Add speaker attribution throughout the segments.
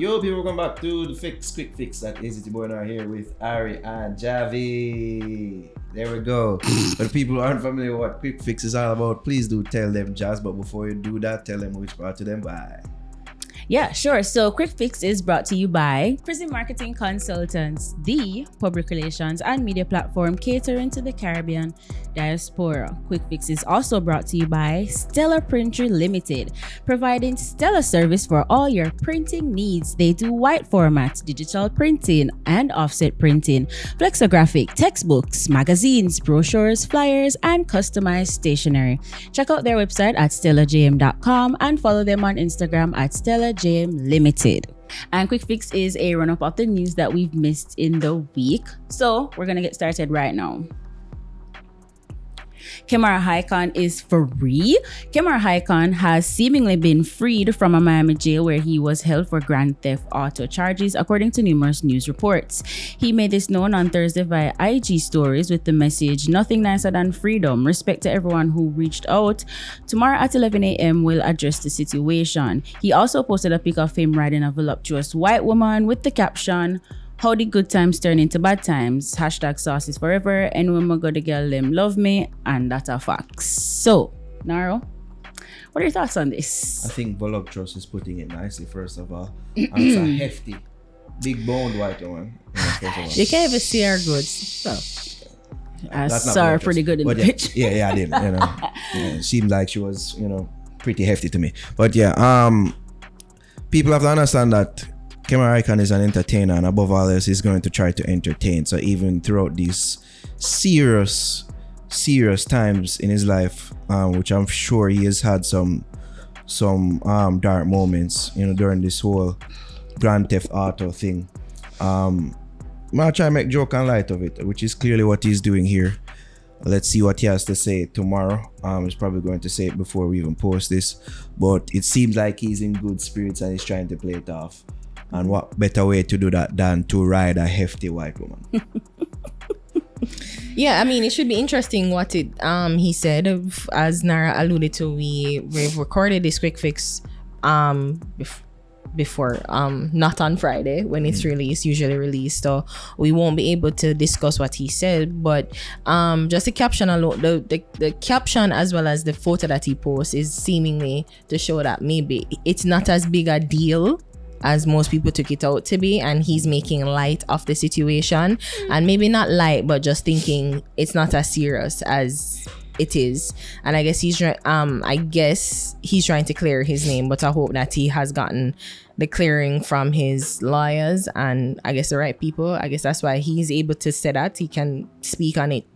Speaker 1: Yo, people, welcome back to the Quik Fix. That is it, boy, now here with Ari and Javi. There we go. For the people who aren't familiar with what Quik Fix is all about, please do tell them, Jazz. But before you do that, tell them which part to them buy.
Speaker 2: Yeah, sure. So Quik Fix is brought to you by Prison Marketing Consultants, the public relations and media platform catering to the Caribbean diaspora. Quik Fix is also brought to you by Stellar Printer Limited, providing stellar service for all your printing needs. They do white format, digital printing, and offset printing, flexographic, textbooks, magazines, brochures, flyers, and customized stationery. Check out their website at stellarjm.com and follow them on Instagram at stellarjm Limited. And Quik Fix is a run-up of the news that we've missed in the week. So we're gonna get started right now. Kemar Highcon is free. Kemar Highcon has seemingly been freed from a Miami jail where he was held for grand theft auto charges, according to numerous news reports. He made this known on Thursday via IG stories with the message, "Nothing nicer than freedom. Respect to everyone who reached out. Tomorrow at 11 a.m. we'll address the situation." He also posted a pic of him riding a voluptuous white woman with the caption, "How the good times turn into bad times. Hashtag sauce is forever. And when my good girl them love me." And that's a fact. So, Naro, what are your thoughts on this?
Speaker 1: I think voluptuous is putting it nicely, first of all. And it's a hefty, big boned white woman.
Speaker 2: You can't even see her good. So, I saw her pretty good in the picture.
Speaker 1: Yeah, I did. It seemed like she was, pretty hefty to me. But yeah, people have to understand that Kemar Highcon is an entertainer, and above all else, he's going to try to entertain. So even throughout these serious times in his life, which I'm sure he has had some dark moments, during this whole Grand Theft Auto thing. I'm gonna try and make joke and light of it, which is clearly what he's doing here. Let's see what he has to say tomorrow. He's probably going to say it before we even post this, but it seems like he's in good spirits and he's trying to play it off. And what better way to do that than to ride a hefty white woman?
Speaker 3: Yeah, I mean, it should be interesting what he said. As Nara alluded to, we've recorded this Quik Fix before, not on Friday when it's released, usually released. So we won't be able to discuss what he said. But just the caption alone, the caption as well as the photo that he posts is seemingly to show that maybe it's not as big a deal as most people took it out to be, and he's making light of the situation, and maybe not light, but just thinking it's not as serious as it is. And I guess he's trying to clear his name, but I hope that he has gotten the clearing from his lawyers and I guess the right people. I guess that's why he's able to say that he can speak on it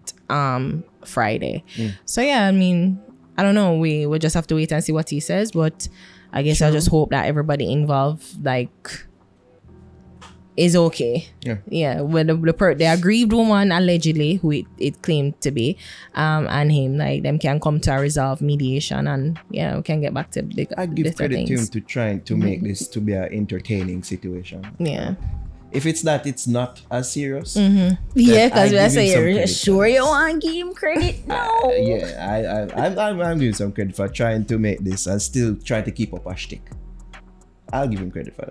Speaker 3: Friday. So yeah, I mean, I don't know, we'll just have to wait and see what he says, but I guess I just hope that everybody involved is okay. Yeah. With the aggrieved woman allegedly, who it claimed to be, and him, them can come to a resolve mediation, and we can get back to the.
Speaker 1: I give credit to him to trying to make this to be an entertaining situation.
Speaker 3: Yeah.
Speaker 1: If it's that, it's not as serious.
Speaker 2: Yeah, because we say, sure you want to give him credit? No.
Speaker 1: I'm giving some credit for trying to make this and still trying to keep up a shtick. I'll give him credit for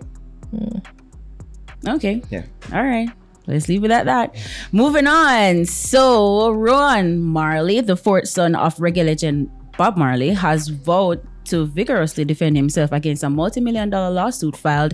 Speaker 1: that.
Speaker 2: Okay.
Speaker 1: Yeah.
Speaker 2: All right. Let's leave it at that. Moving on. So, Rowan Marley, the fourth son of reggae legend Bob Marley, has vowed to vigorously defend himself against a multi-million-dollar lawsuit filed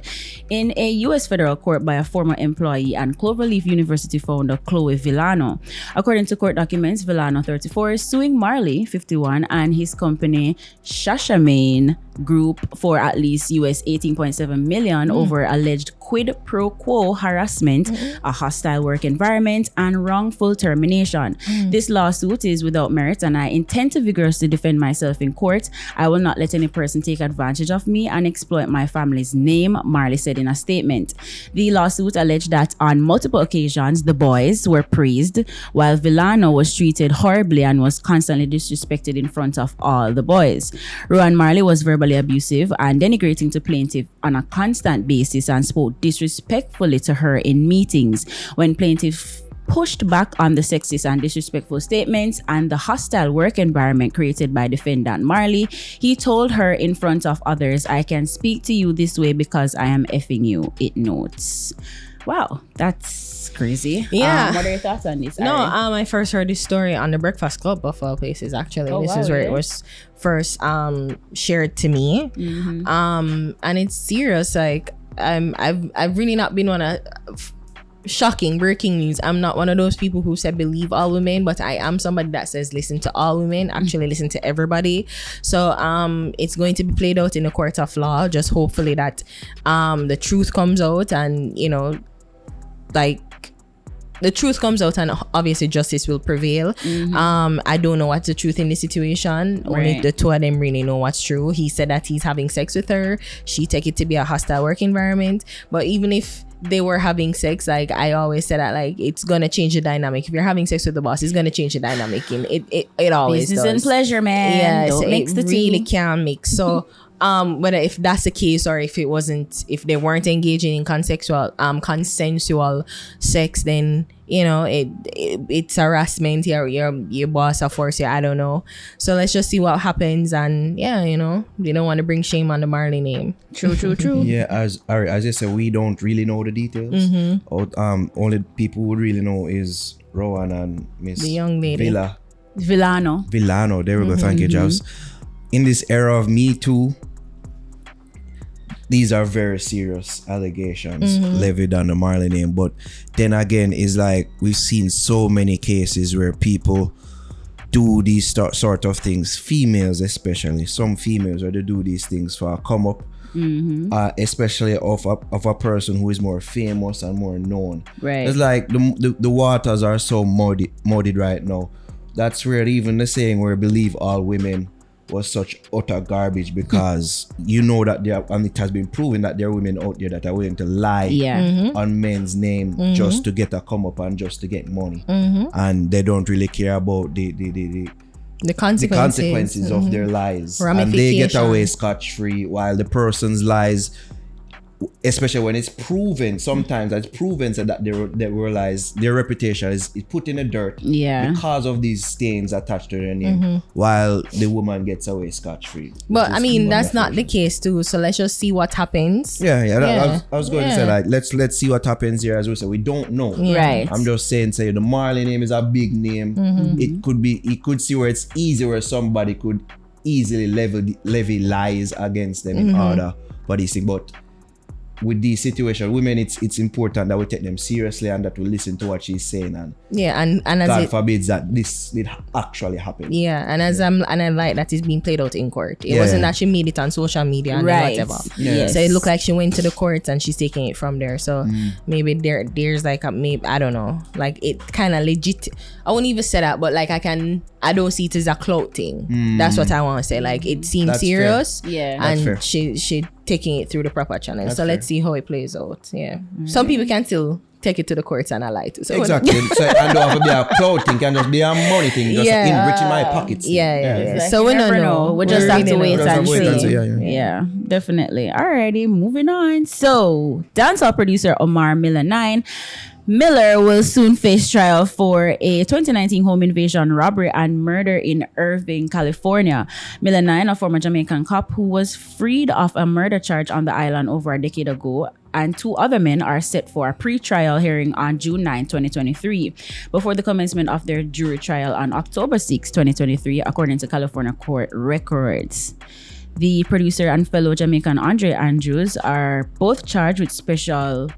Speaker 2: in a U.S. federal court by a former employee and Cloverleaf University founder Chloe Villano. According to court documents, Villano, 34, is suing Marley, 51, and his company Shashamane Group for at least US $18.7 million over alleged quid pro quo harassment, a hostile work environment, and wrongful termination. This lawsuit is without merit, and I intend to vigorously defend myself in court. I will not let any person take advantage of me and exploit my family's name, Marley said in a statement. The lawsuit alleged that on multiple occasions, the boys were praised, while Villano was treated horribly and was constantly disrespected in front of all the boys. Rowan Marley was verbally abusive and denigrating to plaintiff on a constant basis and spoke disrespectfully to her in meetings. When plaintiff pushed back on the sexist and disrespectful statements and the hostile work environment created by defendant Marley. He told her in front of others, "I can speak to you this way because I am effing you," it notes. Wow, that's crazy.
Speaker 3: Yeah.
Speaker 2: What are your thoughts on this?
Speaker 3: No,
Speaker 2: Ari?
Speaker 3: I first heard this story on the Breakfast Club of all places. Actually, this is where it was first shared to me. And it's serious. Like I've really not been one of shocking breaking news. I'm not one of those people who said believe all women, but I am somebody that says listen to all women. Actually, listen to everybody. So it's going to be played out in the court of law. Just hopefully that the truth comes out, and like the truth comes out, and obviously justice will prevail. I don't know what's the truth in this situation. Only the two of them really know what's true. He said that he's having sex with her. She take it to be a hostile work environment. But even if they were having sex, like I always say that, like, it's gonna change the dynamic. If you're having sex with the boss, it's gonna change the dynamic. And it always
Speaker 2: business
Speaker 3: does.
Speaker 2: and pleasure, man.
Speaker 3: Yeah,
Speaker 2: Don't mix the
Speaker 3: really
Speaker 2: two.
Speaker 3: can mix. So whether if that's the case, or if they weren't engaging in consensual sex, then it's harassment. Your boss or force you, I don't know. So let's just see what happens. And they don't want to bring shame on the Marley name.
Speaker 2: True.
Speaker 1: Yeah, as I said, we don't really know the details. Only people who really know is Rowan and Miss
Speaker 3: The young lady.
Speaker 2: Villano.
Speaker 1: There we go. Thank you, Jobs. In this era of Me Too, these are very serious allegations levied on the Marley name. But then again, it's like we've seen so many cases where people do these sort of things. Females, especially some females, where they do these things for a come up, especially of a person who is more famous and more known.
Speaker 2: Right.
Speaker 1: It's like the waters are so muddied right now. That's where even the saying where believe all women was such utter garbage, because that and it has been proven that there are women out there that are willing to lie on men's name just to get a come up and just to get money, and they don't really care about the consequences of their lies, and they get away scot-free, while the person's lies, especially when it's proven, sometimes it's proven that they were lies, their reputation is put in the dirt because of these stains attached to their name, while the woman gets away scot-free.
Speaker 3: But I mean, that's not the case too, so let's just see what happens.
Speaker 1: I was going to say, like, let's see what happens here. As we said, we don't know.
Speaker 2: Right.
Speaker 1: I'm just saying, the Marley name is a big name. It could see where it's easy, where somebody could easily levy lies against them in order for this thing. But with these situations, women, it's important that we take them seriously and that we listen to what she's saying, and
Speaker 3: and as
Speaker 1: God forbids that this did actually happen.
Speaker 3: And I like that it's being played out in court. It wasn't that she made it on social media and whatever. So it looked like she went to the courts and she's taking it from there. So maybe there's like maybe, I don't know, like it kind of legit. I wouldn't even say that, but like I don't see it as a clout thing. That's what I want to say. Like it seems serious.
Speaker 2: Fair.
Speaker 3: And she taking it through the proper channel. So let's see how it plays out. Some people can still take it to the courts and I lie to. So
Speaker 1: exactly. So and don't have to be a clout thing, can just be a money thing, just enriching my pockets.
Speaker 2: Like,
Speaker 3: so we don't
Speaker 2: know. We'll just have to wait and see. Yeah, definitely. Alrighty, moving on. So dancehall producer Omar Miller will soon face trial for a 2019 home invasion, robbery, and murder in Irving, California. Miller 9, a former Jamaican cop who was freed of a murder charge on the island over a decade ago, and two other men are set for a pre-trial hearing on June 9, 2023, before the commencement of their jury trial on October 6, 2023, according to California court records. The producer and fellow Jamaican Andre Andrews are both charged with special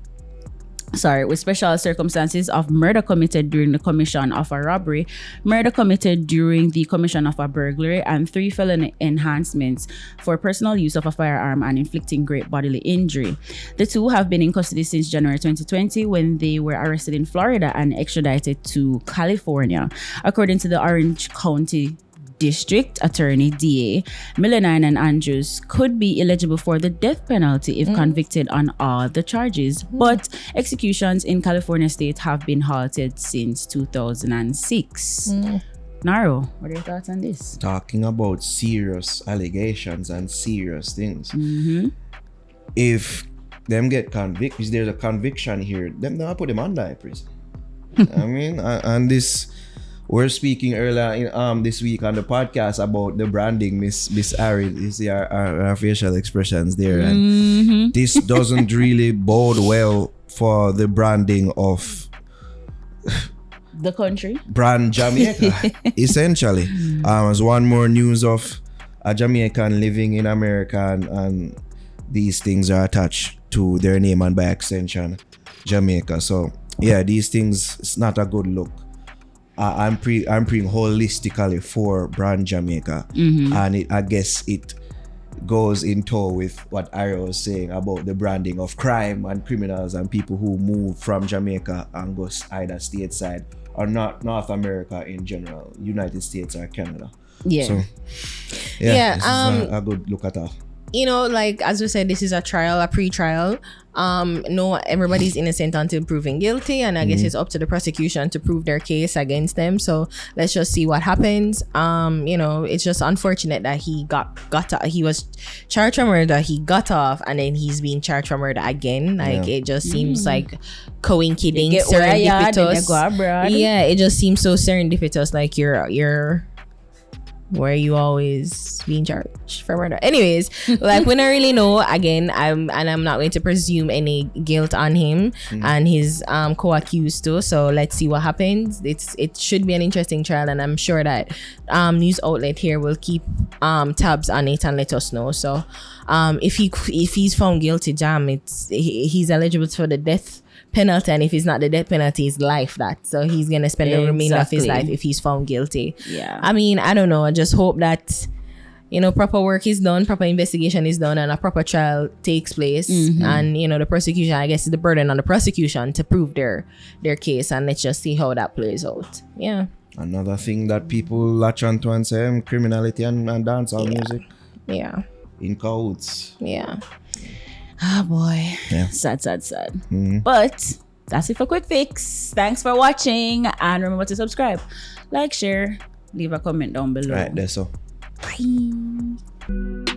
Speaker 2: circumstances of murder committed during the commission of a robbery, murder committed during the commission of a burglary, and 3 felony enhancements for personal use of a firearm and inflicting great bodily injury. The two have been in custody since January 2020, when they were arrested in Florida and extradited to California. According to the Orange County District Attorney DA, Miller 9 and Andrews could be eligible for the death penalty if convicted on all the charges, but executions in California state have been halted since 2006. Naro, what are your thoughts on this?
Speaker 1: Talking about serious allegations and serious things. If them get convicted, there's a conviction here, them put them under prison. I mean, and this. We're speaking earlier this week on the podcast about the branding, Miss Ari. You see our facial expressions there, and this doesn't really bode well for the branding of
Speaker 2: the country.
Speaker 1: Brand Jamaica, essentially. As one more news of a Jamaican living in America, and these things are attached to their name and by extension, Jamaica. So yeah, these things, it's not a good look. I'm praying holistically for brand Jamaica, and I guess it goes in tow with what Ari was saying about the branding of crime and criminals and people who move from Jamaica and go either stateside or not North America in general, United States or Canada.
Speaker 3: Yeah.
Speaker 1: So this is a good look at that.
Speaker 3: You know, like as we said, this is a pre-trial. No, everybody's innocent until proven guilty, and I guess it's up to the prosecution to prove their case against them. So let's just see what happens. You know, it's just unfortunate that he he was charged for murder, he got off, and then he's being charged for murder again. Like it just seems like coinciding, serendipitous. Yeah, it just seems so serendipitous. Like you're where you always being charged for murder. Anyways, like we don't really know. Again, I'm not going to presume any guilt on him and his co-accused too. So let's see what happens. It should be an interesting trial, and I'm sure that news outlet here will keep tabs on it and let us know. So if he's found guilty, he's eligible for the death penalty, and if it's not the death penalty, it's life. So he's gonna spend the remainder of his life if he's found guilty.
Speaker 2: Yeah,
Speaker 3: I mean, I don't know, I just hope that, you know, proper work is done, proper investigation is done, and a proper trial takes place. And you know, the prosecution, I guess, is the burden on the prosecution to prove their case, and let's just see how that plays out. Yeah,
Speaker 1: another thing that people latch onto and say, criminality and dancehall music in cahoots.
Speaker 2: Oh boy.
Speaker 1: Yeah.
Speaker 2: Sad. But that's it for Quik Fix. Thanks for watching, and remember to subscribe, like, share, leave a comment down below.
Speaker 1: Right there, so.
Speaker 2: Bye.